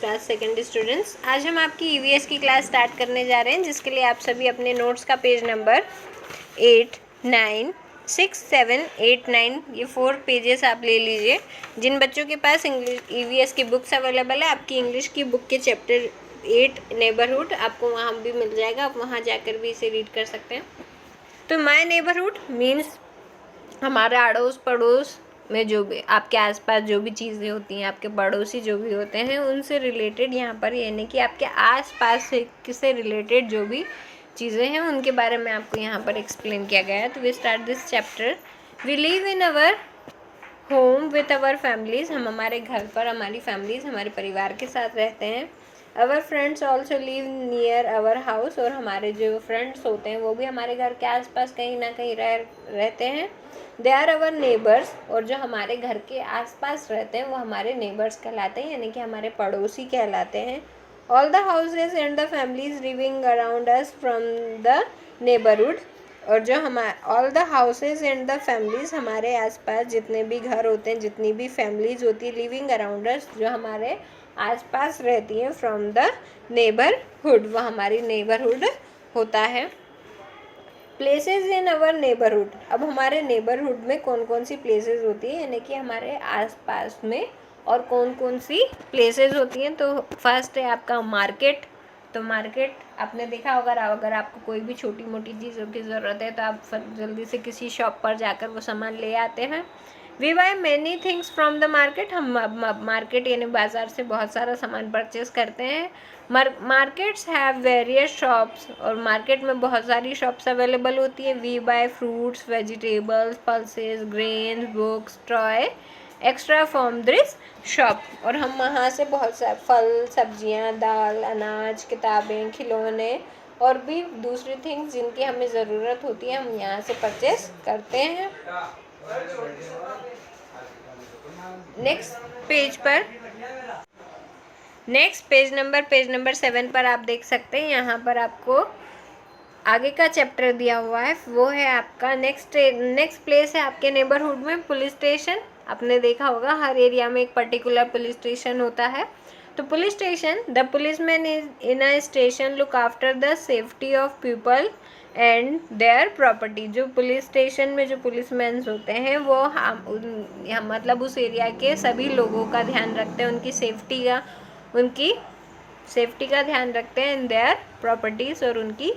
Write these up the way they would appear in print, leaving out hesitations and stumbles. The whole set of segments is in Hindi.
Class second students. आज हम आपकी ईवीएस की क्लास स्टार्ट करने जा रहे हैं, जिसके लिए आप सभी अपने नोट्स का पेज नंबर 8, 9, 6, 7, 8, 9 ये 4 पेजेस आप ले लीजिए। जिन बच्चों के पास इंग्लिश ईवीएस की बुक्स अवेलेबल है, आपकी इंग्लिश की बुक के चैप्टर 8 नेबरहुड आपको वहाँ भी मिल जाएगा, आप वहाँ जाकर भी इसे रीड कर सकते हैं। तो माय नेबरहुड मीन्स हमारे अड़ोस पड़ोस में जो भी आपके आसपास जो भी चीज़ें होती हैं, आपके पड़ोसी जो भी होते हैं, उनसे रिलेटेड यहाँ पर यानी कि आपके आसपास से रिलेटेड जो भी चीज़ें हैं उनके बारे में आपको यहाँ पर एक्सप्लेन किया गया है। तो we start this chapter. We live in our home with our families, हम हमारे घर पर हमारी फैमिलीज़ हमारे परिवार के साथ रहते हैं। Our friends also live near our house, और हमारे जो फ्रेंड्स होते हैं वो भी हमारे घर के आसपास कहीं ना कहीं रहते हैं। दे आर अवर नेबर्स, और जो हमारे घर के आसपास रहते हैं वो हमारे नेबर्स कहलाते हैं, यानी कि हमारे पड़ोसी कहलाते हैं। All the houses and the families living around us from the neighbourhood, और जो all the houses and the families हमारे आसपास जितने भी घर होते हैं, जितनी भी फैमिलीज होती है, लिविंग अराउंड अस जो हमारे आसपास रहती हैं, फ्रॉम द नेबरहुड वो हमारी नेबरहुड होता है। प्लेसेस इन अवर नेबरहुड, अब हमारे नेबरहुड में कौन कौन सी प्लेसेस होती है, यानी कि हमारे आसपास में और कौन कौन सी प्लेसेस होती हैं। तो फर्स्ट है आपका मार्केट। तो मार्केट आपने देखा होगा, अगर आपको कोई भी छोटी मोटी चीज़ों की ज़रूरत है तो आप जल्दी से किसी शॉप पर जाकर वो सामान ले आते हैं। We buy many things from the market, हम मार्केट यानी बाज़ार से बहुत सारा सामान परचेस करते हैं। मार्केट्स हैव वेरियस शॉप्स, और मार्केट में बहुत सारी शॉप्स अवेलेबल होती है। We buy fruits, vegetables, pulses, grains, books, toy extra from this shop, और हम वहाँ से बहुत सारे फल, सब्जियाँ, दाल, अनाज, किताबें, खिलौने और भी दूसरी थिंग्स जिनकी हमें ज़रूरत होती है हम यहाँ से परचेस करते हैं। नेक्स्ट पेज नंबर 7 पर आप देख सकते हैं, यहाँ पर आपको आगे का चैप्टर दिया हुआ है, वो है आपका नेक्स्ट प्लेस है आपके नेबरहुड में पुलिस स्टेशन। आपने देखा होगा हर एरिया में एक पर्टिकुलर पुलिस स्टेशन होता है। तो police station, the policeman is in a station look after the safety of people and their property, जो पुलिस स्टेशन में जो पुलिसमैन होते हैं वो मतलब उस एरिया के सभी लोगों का ध्यान रखते हैं, उनकी सेफ्टी का ध्यान रखते हैं, इन देयर प्रॉपर्टीज़, और उनकी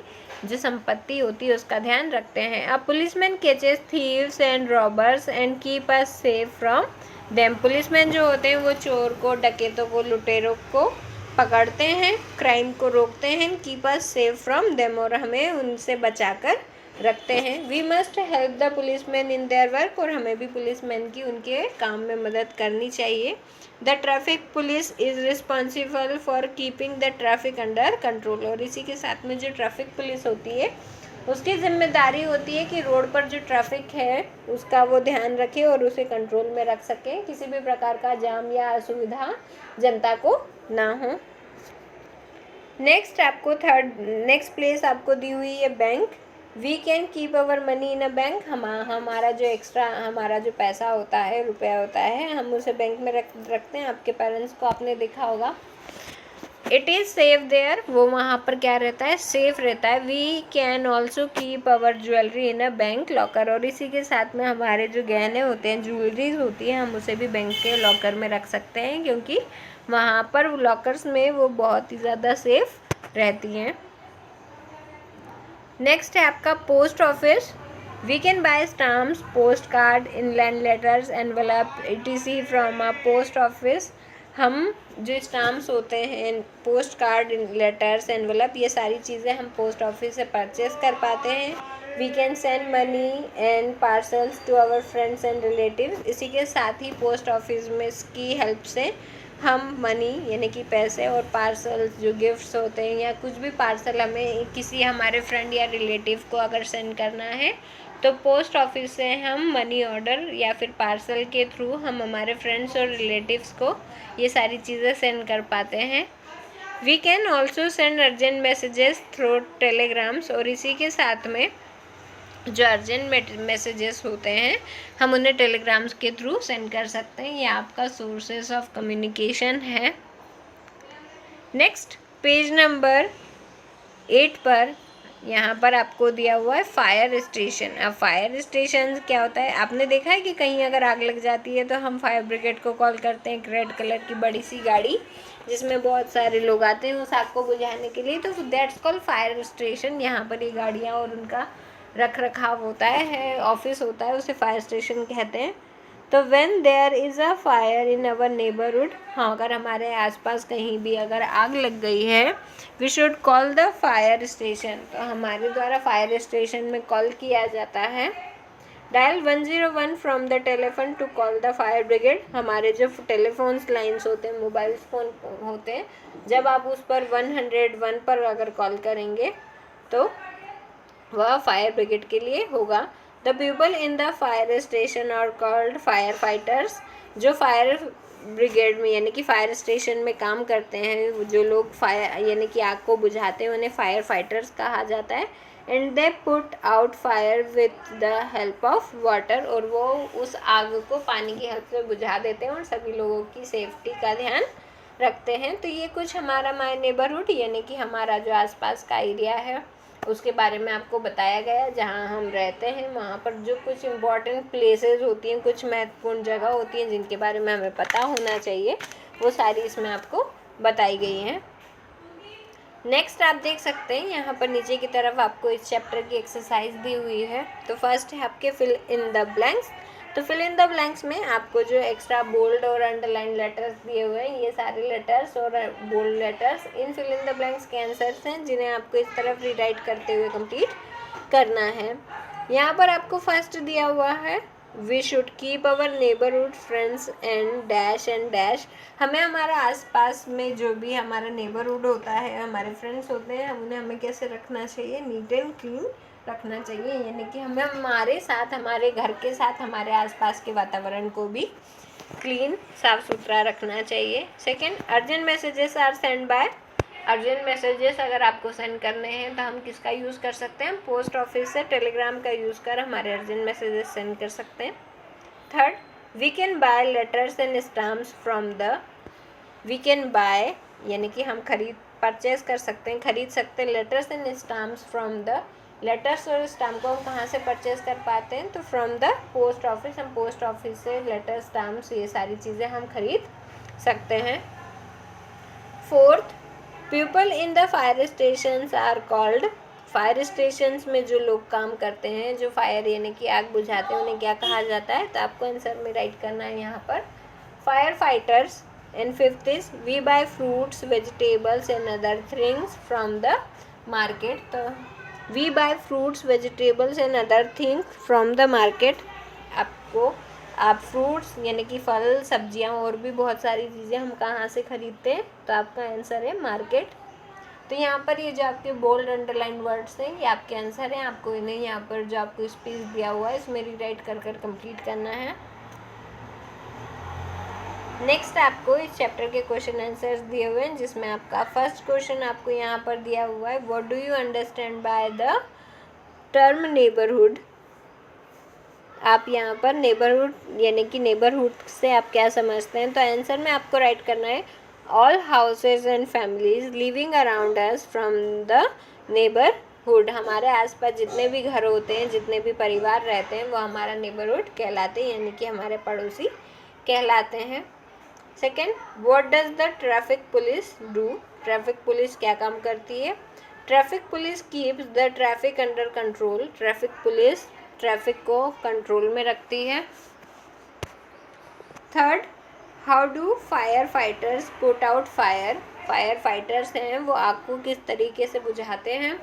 जो संपत्ति होती है उसका ध्यान रखते हैं। अब policeman catches thieves and robbers and keep us safe from them, policeman जो होते हैं वो चोर को, डकैतों को, लुटेरों को पकड़ते हैं, क्राइम को रोकते हैं, keep us safe from them, और हमें उनसे बचाकर रखते हैं। We must help the policeman in their work, और हमें भी पुलिसमैन की उनके काम में मदद करनी चाहिए। The traffic police is responsible for keeping the traffic under control, और इसी के साथ में जो ट्रैफिक पुलिस होती है उसकी जिम्मेदारी होती है कि रोड पर जो ट्रैफिक है उसका वो ध्यान रखे और उसे कंट्रोल में रख सके, किसी भी प्रकार का जाम या असुविधा जनता को ना हो। नेक्स्ट प्लेस आपको दी हुई है bank. We can keep our money in a bank, हमारा जो पैसा होता है, रुपया होता है, हम उसे बैंक में रखते हैं। आपके पेरेंट्स को आपने देखा होगा। इट इज़ सेफ देयर, वो वहाँ पर क्या रहता है, सेफ रहता है। We can also keep our jewellery in a bank locker, और इसी के साथ में हमारे जो गहने होते हैं, ज्वेलरीज होती है, हम उसे भी बैंक के लॉकर में रख सकते हैं, क्योंकि वहाँ पर लॉकर्स में वो बहुत ही ज़्यादा सेफ रहती हैं। नेक्स्ट है आपका post office. We can buy stamps, post card, inland letters, envelope etc from a post office, हम जो स्टाम्प्स होते हैं, पोस्ट कार्ड, लेटर्स, एनवलप, ये सारी चीज़ें हम पोस्ट ऑफिस से परचेस कर पाते हैं। We can send money and parcels to our friends and relatives, इसी के साथ ही पोस्ट ऑफिस में इसकी हेल्प से हम मनी यानी कि पैसे और पार्सल्स जो गिफ्ट्स होते हैं या कुछ भी पार्सल हमें किसी हमारे फ्रेंड या रिलेटिव को अगर सेंड करना है तो पोस्ट ऑफिस से हम मनी ऑर्डर या फिर पार्सल के थ्रू हम हमारे फ्रेंड्स और रिलेटिव्स को ये सारी चीज़ें सेंड कर पाते हैं। We can also send urgent messages through telegrams, और इसी के साथ में जो अर्जेंट मैसेजेस होते हैं हम उन्हें टेलीग्राम्स के थ्रू सेंड कर सकते हैं। ये आपका सोर्सेस ऑफ कम्युनिकेशन है। नेक्स्ट पेज नंबर 8 पर यहाँ पर आपको दिया हुआ है फायर स्टेशन। अब फायर स्टेशन क्या होता है, आपने देखा है कि कहीं अगर आग लग जाती है तो हम फायर ब्रिगेड को कॉल करते हैं, एक रेड कलर की बड़ी सी गाड़ी जिसमें बहुत सारे लोग आते हैं उस आग को बुझाने के लिए, तो दैट्स कॉल्ड फायर स्टेशन। यहाँ पर ये गाड़ियाँ और उनका रख रखाव होता है, ऑफिस होता है, उसे फायर स्टेशन कहते हैं। तो when there is a fire in our neighbourhood, हाँ अगर हमारे आसपास कहीं भी अगर आग लग गई है, we should call the fire station, तो हमारे द्वारा फायर स्टेशन में कॉल किया जाता है। Dial 101 from the telephone to call the fire brigade, हमारे जो टेलीफोन्स लाइन्स होते हैं, मोबाइल फ़ोन होते हैं, जब आप उस पर 101 पर अगर कॉल करेंगे तो वह फायर ब्रिगेड के लिए होगा। The people in the fire station are called fire fighters, जो फायर ब्रिगेड में यानी कि फायर स्टेशन में काम करते हैं, जो लोग फायर यानी कि आग को बुझाते हैं, उन्हें फायर फाइटर्स कहा जाता है। And they put out fire with the help of water, और वो उस आग को पानी की हेल्प से बुझा देते हैं और सभी लोगों की सेफ्टी का ध्यान रखते हैं। तो ये कुछ हमारा माय नेबरहुड यानी कि हमारा जो आसपास का एरिया है उसके बारे में आपको बताया गया, जहाँ हम रहते हैं वहाँ पर जो कुछ इम्पॉर्टेंट प्लेसेस होती हैं, कुछ महत्वपूर्ण जगह होती हैं जिनके बारे में हमें पता होना चाहिए, वो सारी इसमें आपको बताई गई हैं। नेक्स्ट आप देख सकते हैं यहाँ पर नीचे की तरफ आपको इस चैप्टर की एक्सरसाइज दी हुई है। तो फर्स्ट है आपके फिल इन द ब्लैंक्स। तो फिल इन द ब्लैंक्स में आपको जो एक्स्ट्रा बोल्ड और अंडरलाइन लेटर्स दिए हुए हैं, ये सारे लेटर्स और बोल्ड लेटर्स इन फिल इन द ब्लैंक्स के आंसर्स हैं, जिन्हें आपको इस तरफ रीराइट करते हुए कंप्लीट करना है। यहाँ पर आपको फर्स्ट दिया हुआ है we should keep our neighbourhood friends and dash. हमें हमारा आसपास में जो भी हमारा नेबरहुड होता है, हमारे फ्रेंड्स होते हैं, उन्हें हमें कैसे रखना चाहिए, नीट एंड क्लीन रखना चाहिए, यानी कि हमें हमारे साथ, हमारे घर के साथ, हमारे आसपास के वातावरण को भी क्लीन, साफ सुथरा रखना चाहिए। Second, urgent messages are send by, urgent messages अगर आपको सेंड करने हैं तो हम किसका यूज़ कर सकते हैं, पोस्ट ऑफिस से टेलीग्राम का यूज़ कर हमारे अर्जेंट मैसेजेस सेंड कर सकते हैं। Third, we can buy letters and stamps from the, we can buy यानी कि हम परचेज कर सकते हैं, खरीद सकते हैं letters and stamps from the, letters और स्टाम्प को हम कहाँ से परचेज कर पाते हैं, तो फ्रॉम द पोस्ट ऑफिस, हम पोस्ट ऑफिस से लेटर, स्टाम्प्स, ये सारी चीज़ें हम खरीद सकते हैं। Fourth, people in the fire stations are called, fire stations में जो लोग काम करते हैं, जो फायर यानी कि आग बुझाते हैं, उन्हें क्या कहा जाता है, तो आपको आंसर में राइट करना है यहाँ पर fire fighters. And fifth is we buy fruits, vegetables and other things from the market, तो we buy fruits, vegetables and other things from the market, आपको आप फ्रूट्स यानी कि फल, सब्जियां और भी बहुत सारी चीज़ें हम कहाँ से खरीदते हैं, तो आपका आंसर है मार्केट। तो यहाँ पर ये जो आपके बोल्ड अंडरलाइन वर्ड्स हैं ये आपके आंसर हैं, आपको इन्हें यहाँ पर जो आपको स्पेस दिया हुआ है इसमें रीराइट कर कंप्लीट करना है। नेक्स्ट आपको इस चैप्टर के क्वेश्चन आंसर्स दिए हुए हैं, जिसमें आपका फर्स्ट क्वेश्चन आपको यहाँ पर दिया हुआ है, what do you understand by the term neighbourhood. आप यहाँ पर नेबरहुड यानी कि नेबरहुड से आप क्या समझते हैं, तो आंसर में आपको राइट करना है all houses and families living around us from the neighbourhood, हमारे आसपास जितने भी घर होते हैं, जितने भी परिवार रहते हैं, वो हमारा नेबरहुड कहलाते हैं, यानी कि हमारे पड़ोसी कहलाते हैं। Second, what does the traffic police do, traffic police क्या काम करती है, traffic police keeps the traffic under control, traffic police traffic को कंट्रोल में रखती है। Third, how do fire fighters put out fire, fire fighters हैं वो आग को किस तरीके से बुझाते हैं,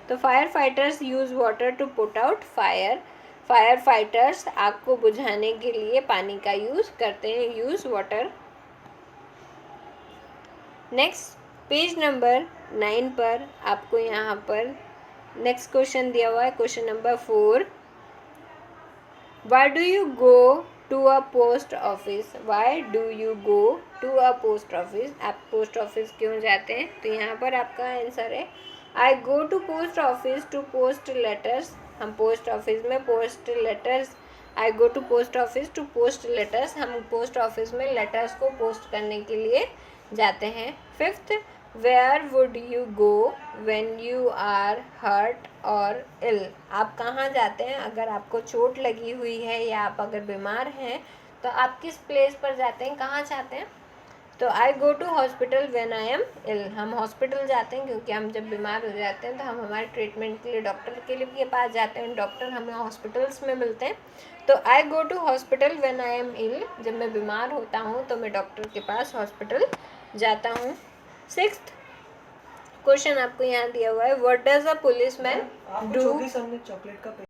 तो fire fighters use water to put out fire, fire fighters आग को बुझाने के लिए पानी का यूज़ करते हैं, use water. Next page number 9 पर आपको यहाँ पर नेक्स्ट क्वेश्चन दिया हुआ है, question number 4, why do you go to a post office, why do you go to a post office, आप पोस्ट ऑफिस क्यों जाते हैं, तो यहाँ पर आपका आंसर है I go to post office to post letters, हम पोस्ट ऑफिस में post letters, I go to post office to post letters, हम पोस्ट ऑफिस में लेटर्स को पोस्ट करने के लिए जाते हैं। Fifth, where would you go when you are hurt और इल, आप कहाँ जाते हैं अगर आपको चोट लगी हुई है या आप अगर बीमार हैं तो आप किस प्लेस पर जाते हैं, कहाँ जाते हैं? तो I go to hospital when I am ill, हम हॉस्पिटल जाते हैं क्योंकि हम जब बीमार हो जाते हैं तो हम हमारे ट्रीटमेंट के लिए डॉक्टर के पास जाते हैं, डॉक्टर हमें हॉस्पिटल्स में मिलते हैं। तो I go to hospital when I am ill, जब मैं बीमार होता हूँ तो मैं डॉक्टर के पास हॉस्पिटल जाता हूँ। सिक्स्थ क्वेश्चन आपको यहाँ दिया हुआ है, what does a policeman do.